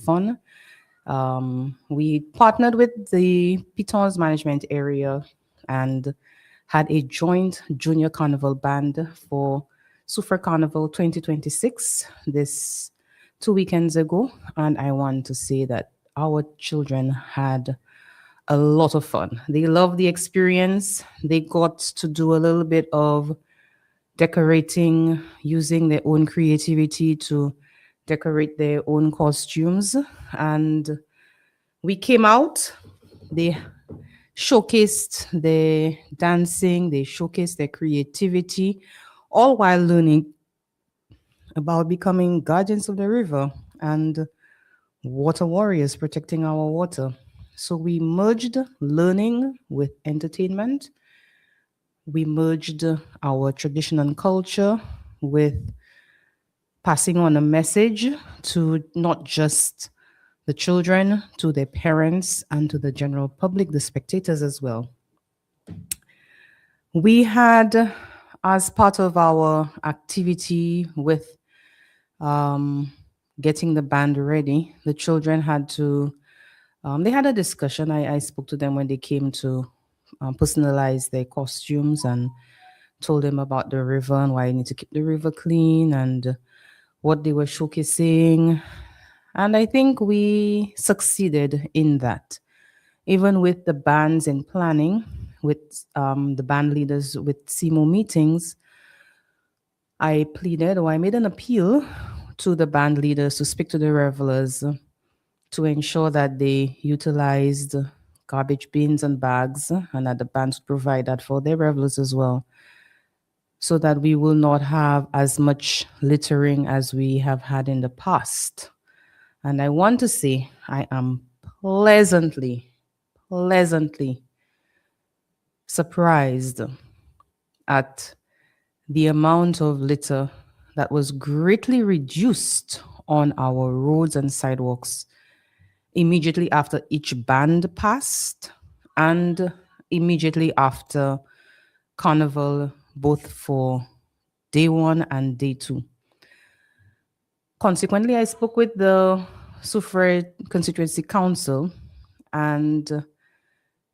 fun. We partnered with the Pitons management area and had a joint junior carnival band for Super Carnival 2026 this 2 weekends ago. And I want to say that our children had a lot of fun. They loved the experience. They got to do a little bit of decorating, using their own creativity to decorate their own costumes. And we came out, they showcased their dancing, they showcased their creativity, all while learning about becoming guardians of the river and water warriors protecting our water. So we merged learning with entertainment. We merged our tradition and culture with passing on a message to not just the children, to their parents, and to the general public, the spectators as well. We had, as part of our activity with getting the band ready, the children had to, they had a discussion. I spoke to them when they came to personalize their costumes and told them about the river and why you need to keep the river clean and what they were showcasing. And I think we succeeded in that. Even with the bands and planning, with the band leaders, with CMO meetings, I pleaded or I made an appeal to the band leaders to speak to the revelers to ensure that they utilized garbage bins and bags and that the bands provide that for their revelers as well, so that we will not have as much littering as we have had in the past. And I want to say I am pleasantly surprised at the amount of litter that was greatly reduced on our roads and sidewalks immediately after each band passed and immediately after Carnival, both for day one and day two. Consequently, I spoke with the Soufriere Constituency Council and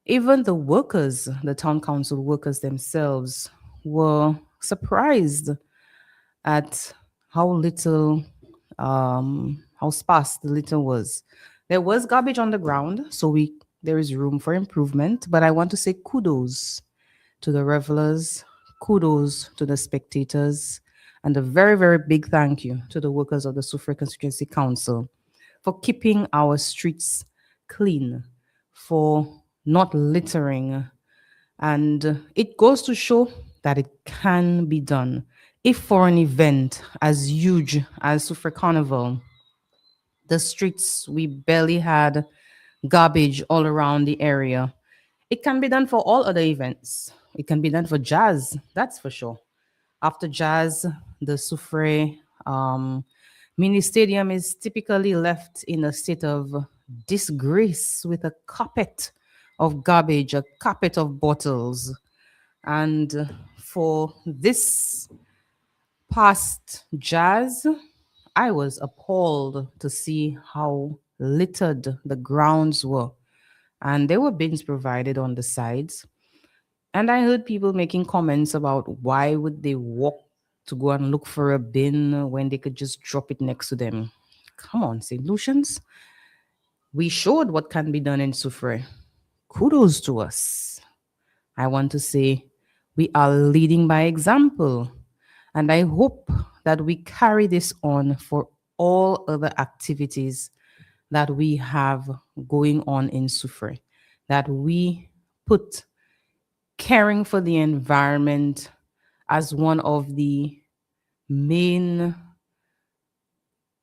even the workers, the town council workers themselves, were surprised at how little, how sparse the litter was. There was garbage on the ground, so there is room for improvement. But I want to say kudos to the revelers, kudos to the spectators, and a very, very big thank you to the workers of the Soufriere Constituency Council for keeping our streets clean, for not littering. And it goes to show that it can be done. If for an event as huge as Soufriere Carnival, the streets, we barely had garbage all around the area, it can be done for all other events. It can be done for jazz, that's for sure. After jazz, the Soufriere mini stadium is typically left in a state of disgrace with a carpet of garbage, a carpet of bottles. And for this past jazz, I was appalled to see how littered the grounds were. And there were bins provided on the sides. And I heard people making comments about why would they walk to go and look for a bin when they could just drop it next to them. Come on, St. Lucians. We showed what can be done in Soufriere. Kudos to us. I want to say we are leading by example. And I hope that we carry this on for all other activities that we have going on in Soufriere, that we put caring for the environment as one of the main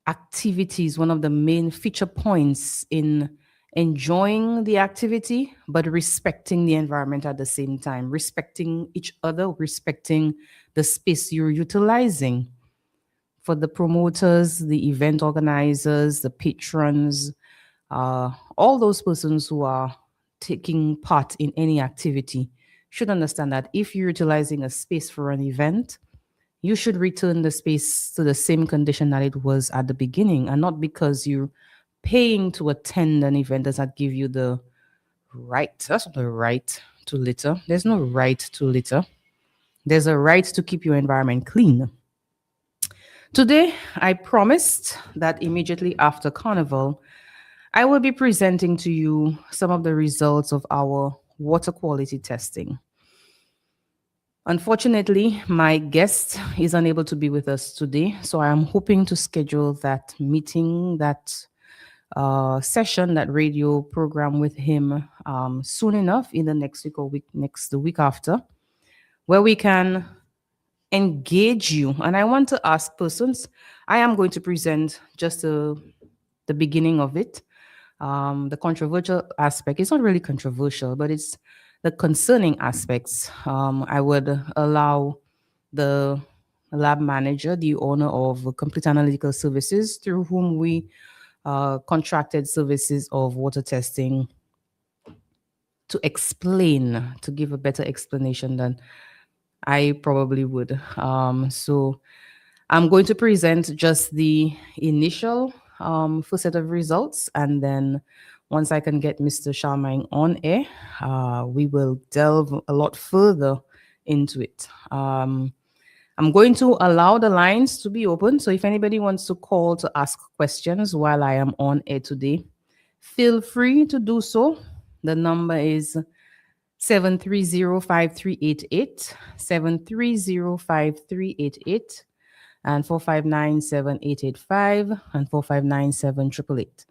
activities, one of the main feature points in enjoying the activity, but respecting the environment at the same time, respecting each other, respecting the space you're utilizing. For the promoters, the event organizers, the patrons, all those persons who are taking part in any activity should understand that if you're utilizing a space for an event, you should return the space to the same condition that it was at the beginning, and not because you paying to attend an event does not give you the right. That's not the right to litter. There's no right to litter. There's a right to keep your environment clean. Today, I promised that immediately after Carnival, I will be presenting to you some of the results of our water quality testing. Unfortunately, my guest is unable to be with us today, so I am hoping to schedule that meeting, that session, that radio program with him soon enough in the next week or the week after, where we can engage you. And I want to ask persons, I am going to present just the beginning of it. The controversial aspect, it's not really controversial, but it's the concerning aspects. I would allow the lab manager, the owner of Complete Analytical Services, through whom we contracted services of water testing, to explain, to give a better explanation than I probably would. So I'm going to present just the initial first set of results, and then once I can get Mr. Charmaine on air, we will delve a lot further into it. I'm going to allow the lines to be open, so if anybody wants to call to ask questions while I am on air today, feel free to do so. The number is 730-5388, 730-5388, and 459-7885, and 459-7888.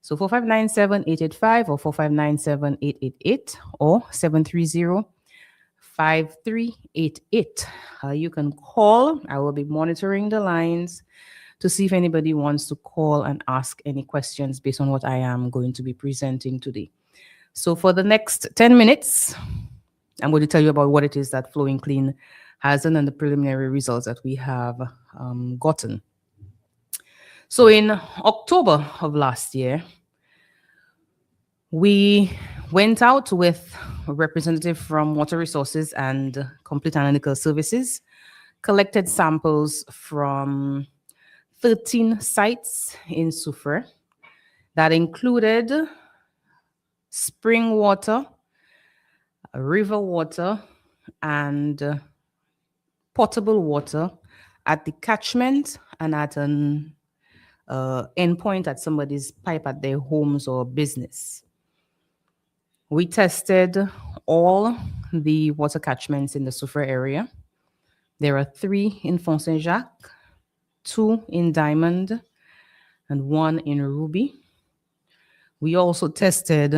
So 459-7885 or 459-7888 or 730-5388. You can call. I will be monitoring the lines to see if anybody wants to call and ask any questions based on what I am going to be presenting today. So for the next 10 minutes, I'm going to tell you about what it is that Flowing Clean has done and the preliminary results that we have gotten. So in October of last year, we went out with a representative from Water Resources and Complete Analytical Services, collected samples from 13 sites in Soufrière that included spring water, river water, and potable water at the catchment and at an endpoint at somebody's pipe at their homes or business. We tested all the water catchments in the Soufrière area. There are 3 in Font Saint-Jacques, 2 in Diamond, and 1 in Ruby. We also tested,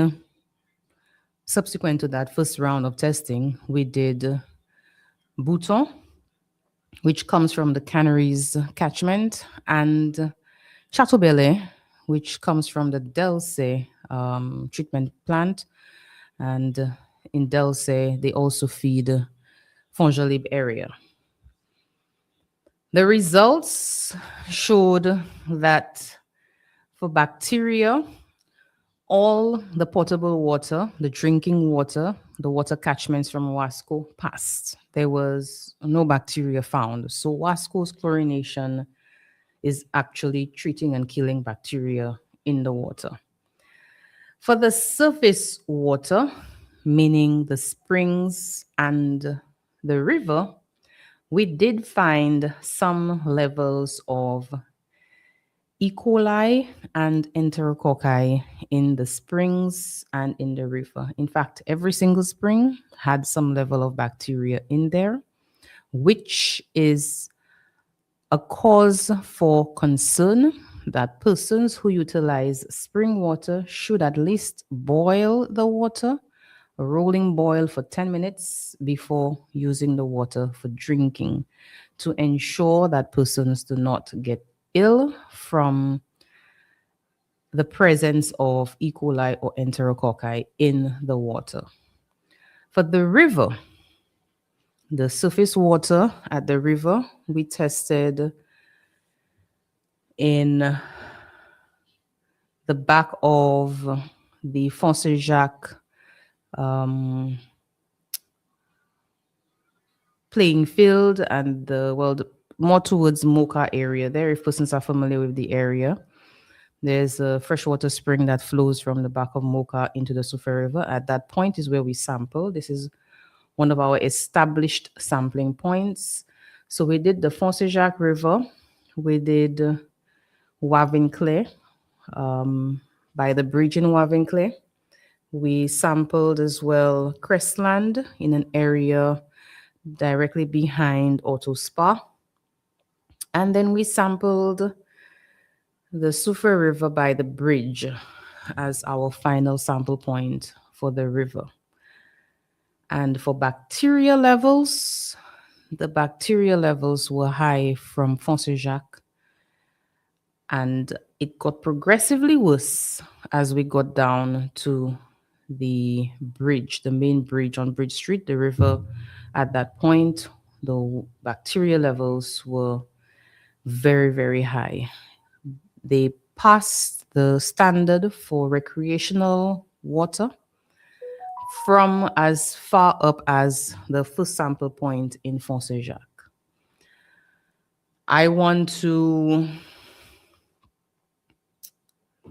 subsequent to that first round of testing, we did Bouton, which comes from the Canaries catchment, and Chateau-Belay, which comes from the Delsay treatment plant. And in Delsay, they also feed Fonjolib area. The results showed that for bacteria, all the potable water, the drinking water, the water catchments from Wasco passed. There was no bacteria found. So Wasco's chlorination is actually treating and killing bacteria in the water. For the surface water, meaning the springs and the river, we did find some levels of E. coli and enterococci in the springs and in the river. In fact, every single spring had some level of bacteria in there, which is a cause for concern that persons who utilize spring water should at least boil the water, a rolling boil for 10 minutes before using the water for drinking, to ensure that persons do not get ill from the presence of E. coli or enterococci in the water. For the river, the surface water at the river, we tested in the back of the Font Saint-Jacques playing field and more towards Mocha area there, if persons are familiar with the area. There's a freshwater spring that flows from the back of Mocha into the Sufa River. At that point is where we sample. This is one of our established sampling points. So we did the Fonsejac River, we did Wavinclair, by the bridge in Wavinclair. We sampled as well Crestland in an area directly behind Auto Spa. And then we sampled the Sufa River by the bridge as our final sample point for the river. And for bacteria levels, the bacteria levels were high from Fonsejac, and it got progressively worse as we got down to the bridge, the main bridge on Bridge Street, the river. At that point, the bacteria levels were very, very high. They passed the standard for recreational water from as far up as the first sample point in Fonsejac. I want to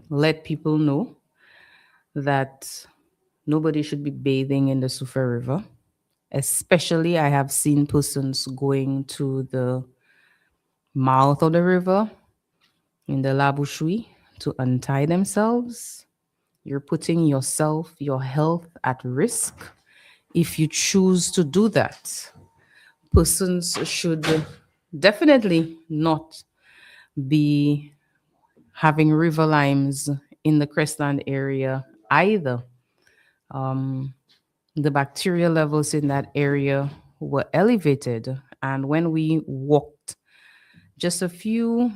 let people know that nobody should be bathing in the Sufa River. Especially, I have seen persons going to the mouth of the river in the Labushui to untie themselves. You're putting yourself, your health at risk if you choose to do that. Persons should definitely not be having river limes in the Crestland area either. The bacteria levels in that area were elevated. And when we walked just a few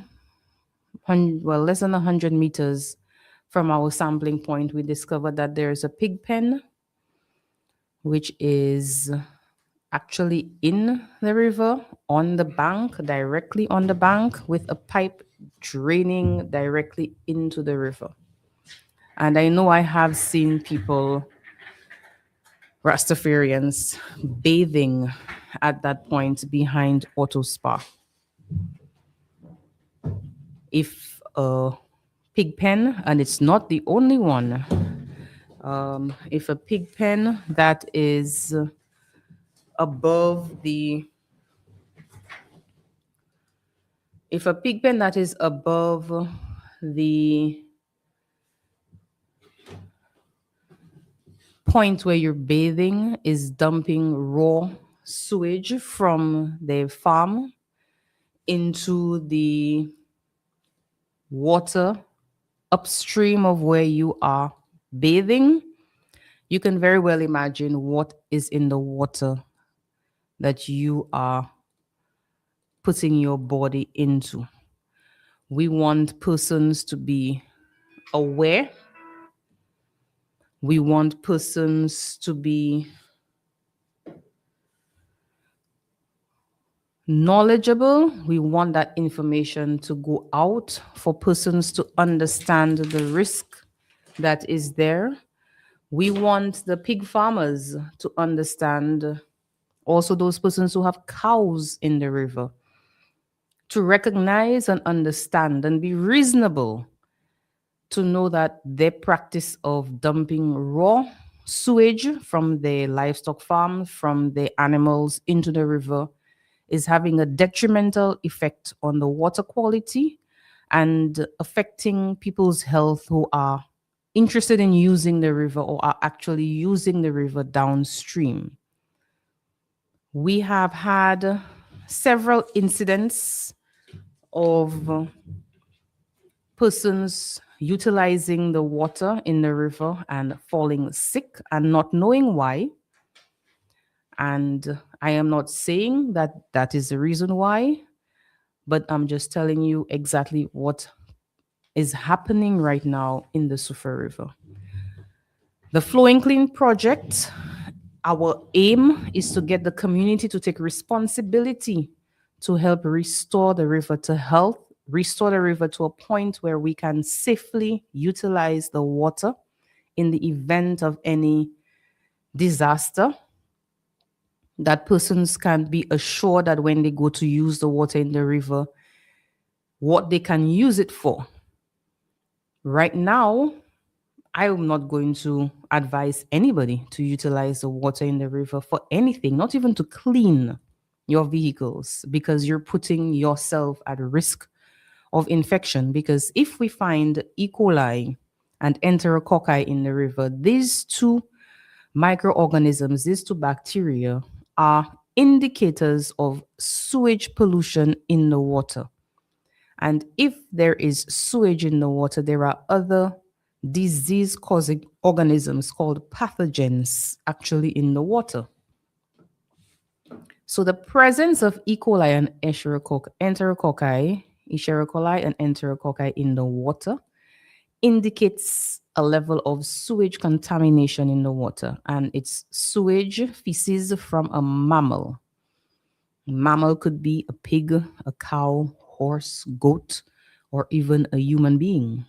less than 100 meters from our sampling point, we discovered that there's a pig pen, which is actually in the river on the bank, directly on the bank, with a pipe draining directly into the river. And I know I have seen people, Rastafarians, bathing at that point behind Auto Spa. If a pig pen, and it's not the only one, if a pig pen that is above the if a pig pen that is above the point where you're bathing is dumping raw sewage from the farm into the water upstream of where you are bathing, you can very well imagine what is in the water that you are putting your body into. We want persons to be aware. We want persons to be knowledgeable. We want that information to go out for persons to understand the risk that is there. We want the pig farmers to understand, also those persons who have cows in the river, to recognize and understand and be reasonable to know that their practice of dumping raw sewage from their livestock farm, from their animals into the river, is having a detrimental effect on the water quality and affecting people's health who are interested in using the river or are actually using the river downstream. We have had several incidents of persons utilizing the water in the river and falling sick and not knowing why. And I am not saying that that is the reason why, but I'm just telling you exactly what is happening right now in the Sufa River. The Flowing Clean project, our aim is to get the community to take responsibility to help restore the river to health, restore the river to a point where we can safely utilize the water in the event of any disaster, that persons can be assured that when they go to use the water in the river, what they can use it for Right now, I am not going to advise anybody to utilize the water in the river for anything, not even to clean your vehicles, because you're putting yourself at risk of infection. Because if we find E. coli and enterococci in the river, these two microorganisms, these two bacteria, are indicators of sewage pollution in the water. And if there is sewage in the water, there are other disease causing organisms called pathogens actually in the water. So the presence of E. coli and enterococci, Escherichia coli and enterococci in the water indicates a level of sewage contamination in the water, and it's sewage feces from a mammal. Mammal could be a pig, a cow, horse, goat, or even a human being.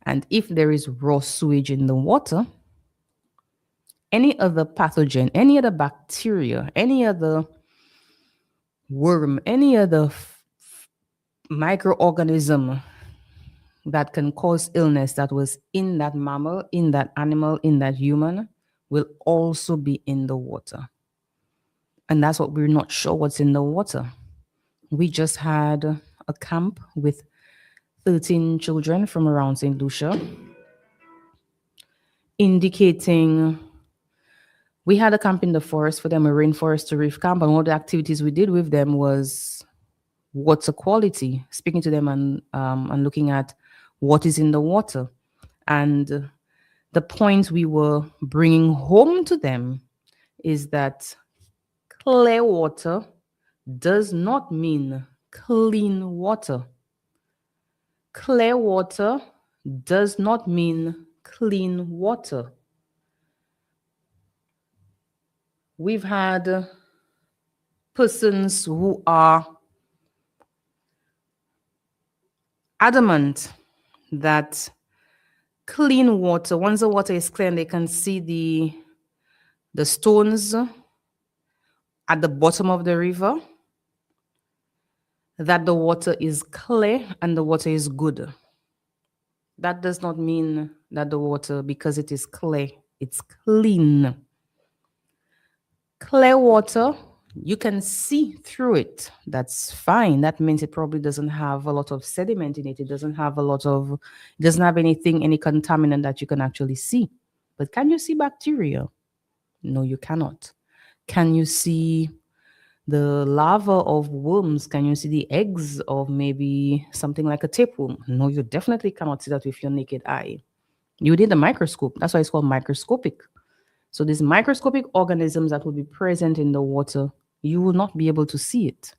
And if there is raw sewage in the water, any other pathogen, any other bacteria, any other worm, any other microorganism that can cause illness that was in that mammal, in that animal, in that human will also be in the water. And that's what we're not sure what's in the water. We just had a camp with 13 children from around St. Lucia, indicating we had a camp in the forest for them, a rainforest to reef camp, and one of the activities we did with them was water quality, speaking to them and looking at what is in the water. And the point we were bringing home to them is that clear water does not mean clean water. Clear water does not mean clean water. We've had persons who are adamant that clean water, once the water is clear and they can see the stones at the bottom of the river, that the water is clear and the water is good. That does not mean that the water, because it is clear, it's clean. Clear water, you can see through it. That's fine. That means it probably doesn't have a lot of sediment in it. It doesn't have anything, any contaminant that you can actually see. But can you see bacteria? No, you cannot. Can you see the larva of worms? Can you see the eggs of maybe something like a tapeworm? No, you definitely cannot see that with your naked eye. You need a microscope. That's why it's called microscopic. So these microscopic organisms that will be present in the water, you will not be able to see it.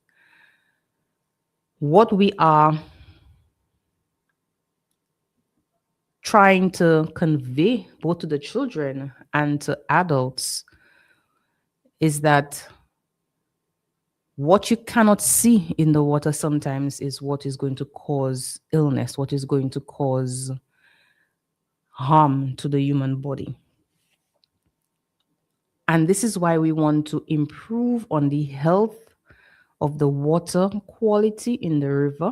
What we are trying to convey both to the children and to adults is that what you cannot see in the water sometimes is what is going to cause illness, what is going to cause harm to the human body. And this is why we want to improve on the health of the water quality in the river.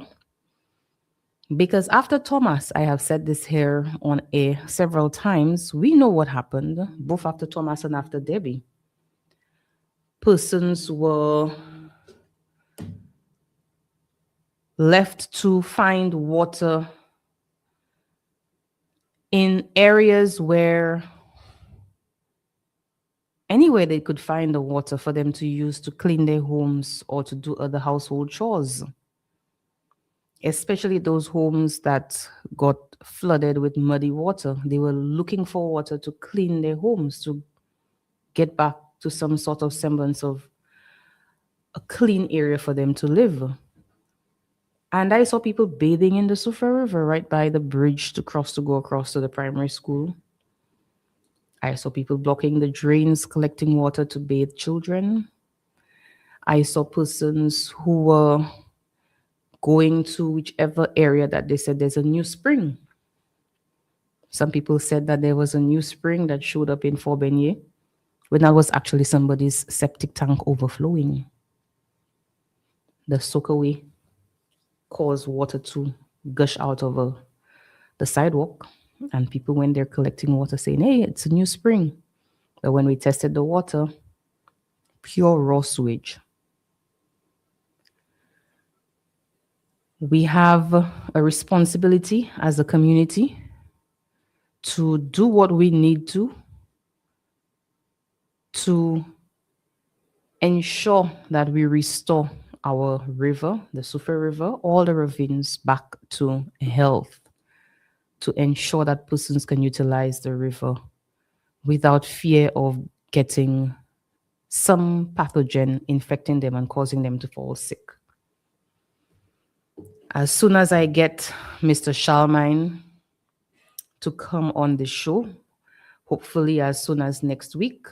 Because after Thomas, I have said this here on air several times, we know what happened, both after Thomas and after Debbie. Persons were left to find water in areas where anywhere they could find the water for them to use to clean their homes or to do other household chores. Especially those homes that got flooded with muddy water. They were looking for water to clean their homes, to get back to some sort of semblance of a clean area for them to live. And I saw people bathing in the Sufa River right by the bridge to go across to the primary school. I saw people blocking the drains, collecting water to bathe children. I saw persons who were going to whichever area that they said there's a new spring. Some people said that there was a new spring that showed up in Fort Beignet, when that was actually somebody's septic tank overflowing. The soakaway caused water to gush out of the sidewalk, and people, when they're collecting water, saying, hey, it's a new spring. But when we tested the water, pure raw sewage. We have a responsibility as a community to do what we need to ensure that we restore our river, the Sufa River, all the ravines back to health, to ensure that persons can utilize the river without fear of getting some pathogen infecting them and causing them to fall sick. As soon as I get Mr. Shalmine to come on the show, hopefully as soon as next week,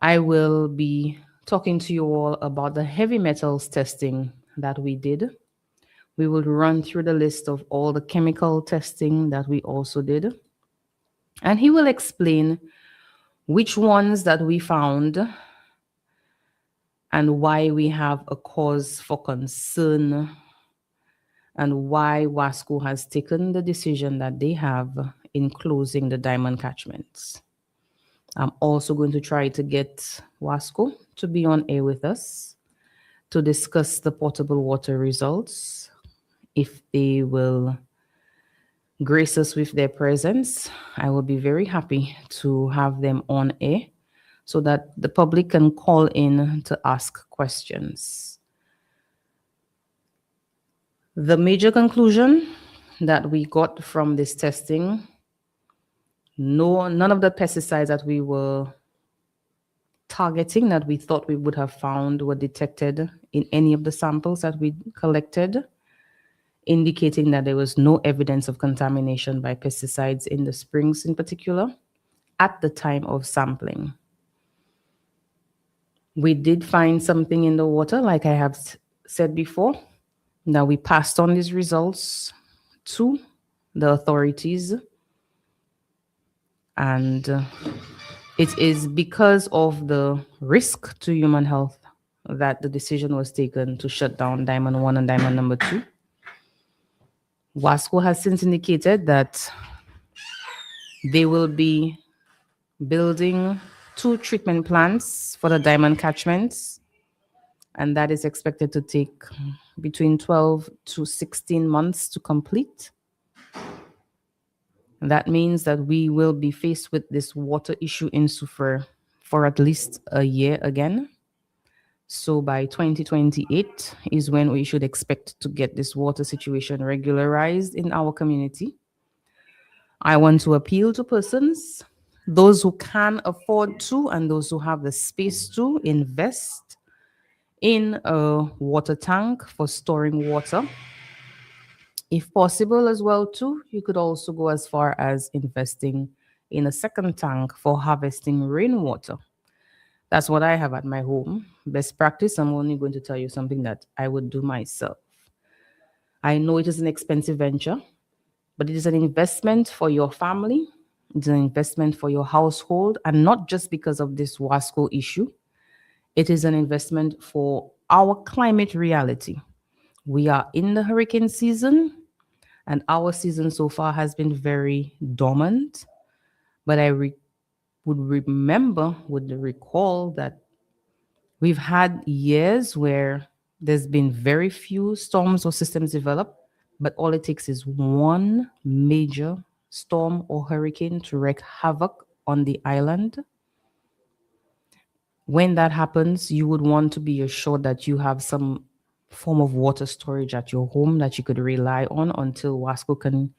I will be talking to you all about the heavy metals testing that we did. We will run through the list of all the chemical testing that we also did. And he will explain which ones that we found and why we have a cause for concern and why WASCO has taken the decision that they have in closing the diamond catchments. I'm also going to try to get WASCO to be on air with us to discuss the potable water results. If they will grace us with their presence, I will be very happy to have them on air so that the public can call in to ask questions. The major conclusion that we got from this testing, none of the pesticides that we were targeting that we thought we would have found were detected in any of the samples that we collected, indicating that there was no evidence of contamination by pesticides in the springs in particular at the time of sampling. We did find something in the water, like I have said before. Now we passed on these results to the authorities, and it is because of the risk to human health that the decision was taken to shut down Diamond 1 and Diamond number 2. WASCO has since indicated that they will be building 2 treatment plants for the diamond catchments, and that is expected to take between 12 to 16 months to complete. And that means that we will be faced with this water issue in Sufa for at least a year again. So by 2028 is when we should expect to get this water situation regularized in our community. I want to appeal to persons, those who can afford to and those who have the space to invest in a water tank for storing water. If possible as well too, you could also go as far as investing in a second tank for harvesting rainwater. That's what I have at my home. Best practice, I'm only going to tell you something that I would do myself. I know it is an expensive venture, but it is an investment for your family. It's an investment for your household, and not just because of this WASCO issue. It is an investment for our climate reality. We are in the hurricane season, and our season so far has been very dormant. But I would recall that we've had years where there's been very few storms or systems developed, but all it takes is one major storm or hurricane to wreak havoc on the island. When that happens, you would want to be assured that you have some form of water storage at your home that you could rely on until WASCO can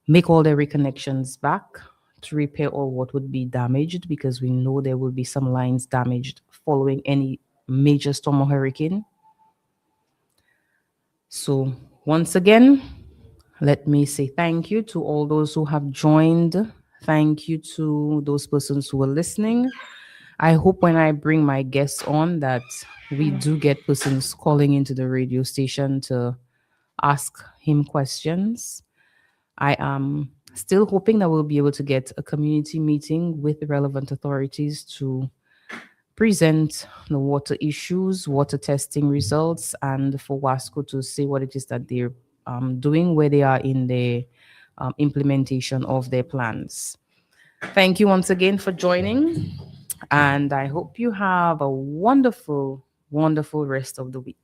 make all their reconnections back to repair all what would be damaged, because we know there will be some lines damaged following any major storm or hurricane. So once again, let me say thank you to all those who have joined. Thank you to those persons who are listening. I hope when I bring my guests on that we do get persons calling into the radio station to ask him questions. I am still hoping that we'll be able to get a community meeting with the relevant authorities to present the water issues, water testing results, and for WASCO to see what it is that they're doing, where they are in the implementation of their plans. Thank you once again for joining, and I hope you have a wonderful, wonderful rest of the week.